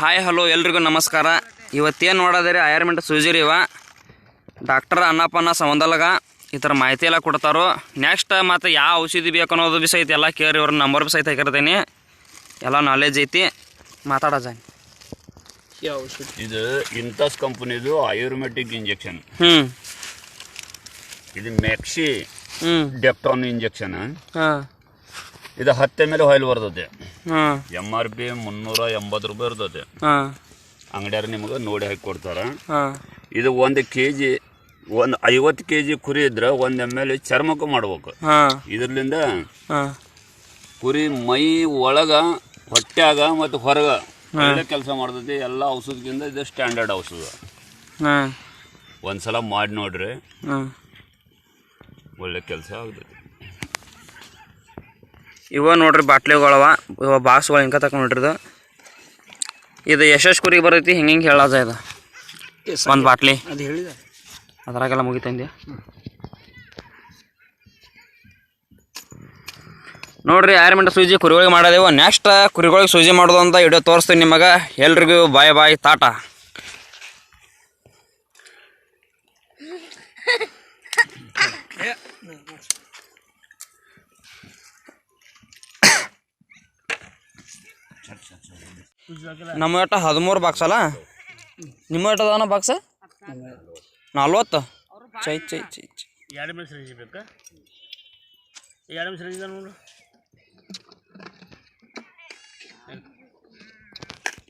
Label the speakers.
Speaker 1: Hi hello ಎಲ್ರಿಗೂ ನಮಸ್ಕಾರ. ಇವತ್ತೇನು ನೋಡೋದ್ರಿ ಆಯರ್ಮೆಂಟ್ ಸೂಜಿರಿ ಇವ ಡಾಕ್ಟರ್ ಅನ್ನಪ್ಪನ ಸಂಬಂಧಲಾಗ ಈ ಥರ ಮಾಹಿತಿ ಎಲ್ಲ ಕೊಡ್ತಾರೋ. ನೆಕ್ಸ್ಟ್ ಮತ್ತು ಯಾವ ಔಷಧಿ ಬೇಕು ಅನ್ನೋದು ಬಿ ಸಹಿತ ಎಲ್ಲ ಕೇಳಿ ಇವ್ರ ನಂಬರ್ ಬಿ ಸಹಿತ ಹಾಕಿರ್ತೀನಿ. ಎಲ್ಲ ನಾಲೆಜ್ ಐತಿ, ಮಾತಾಡೋಣ.
Speaker 2: ಇದು ಇಂತಸ್ ಕಂಪನಿದು ಆಯುರ್ವೇದಿಕ್ ಇಂಜೆಕ್ಷನ್. ಇದು ಮ್ಯಾಕ್ಸಿ ಡೆಪ್ಟಾನ್ ಇಂಜೆಕ್ಷನ್. ಇದು 10 ml ಆಯಿಲ್ ಬರ್ತದೆ. MRP 380 ರೂಪಾಯಿ ಇರ್ತದೆ. ಅಂಗಡಿಯಾರ ನಿಮಗೆ ನೋಡಿ ಹಾಕಿ ಕೊಡ್ತಾರ. ಇದು 1 kg 50 kg ಕುರಿ ಇದ್ರೆ 1 ml ಚರ್ಮಕ್ಕೂ ಮಾಡ್ಬೇಕು. ಇದರ್ಲಿಂದ ಕುರಿ ಮೈ ಒಳಗ ಹೊಟ್ಯಾಗ ಮತ್ತು ಹೊರಗ ಒಳ್ಳೆ ಕೆಲಸ ಮಾಡ್ತೈತಿ. ಎಲ್ಲ ಔಷಧಕ್ಕಿಂತ ಇದು ಸ್ಟ್ಯಾಂಡರ್ಡ್ ಔಷಧ. ಒಂದ್ಸಲ ಮಾಡಿ ನೋಡ್ರಿ, ಒಳ್ಳೆ ಕೆಲಸ ಆಗ್ತೈತಿ.
Speaker 1: ಇವ ನೋಡ್ರಿ ಬಾಟ್ಲಿಗಳವ, ಇವ ಬಾಕ್ಸ್ಗಳು ಹಿಂಗೆ ತಗೊಂಡು ನೋಡ್ರಿದು. ಇದು ಎಷ್ಟೆಷ್ಟು ಕುರಿಗೆ ಬರ್ತೈತಿ ಹಿಂಗೆ ಹೇಳೋದ. ಇದು ಒಂದು ಬಾಟ್ಲಿ ಅದು ಹೇಳಿದ ಅದ್ರಾಗೆಲ್ಲ ಮುಗಿತಂದೆ ನೋಡ್ರಿ. ಆಯರ್ಮೆಂಟ್ ಸೂಜಿ ಕುರಿಗಳಿಗೆ ಮಾಡೋದೇವು. ನೆಕ್ಸ್ಟ್ ಕುರಿಗಳಿಗೆ ಸೂಜಿ ಮಾಡೋದು ಅಂತ ವಿಡಿಯೋ ತೋರಿಸ್ತೀನಿ ನಿಮಗೆ. ಎಲ್ರಿಗೂ ಬಾಯ್ ಬಾಯ್, ತಾಟ. ನಮ್ಮ ಏಟ 13 ಬಾಕ್ಸ್ ಅಲ್ಲ, ನಿಮ್ಮ ಏಟ ಅದಾನ ಬಾಕ್ಸ 40. ಚೈ ಚೈ ಚೈ ಚೈ
Speaker 3: 2 ಮಿನಿಟ್ ಬೇಕಾ? 2 ನಿಮಿಷ ನೋಡು.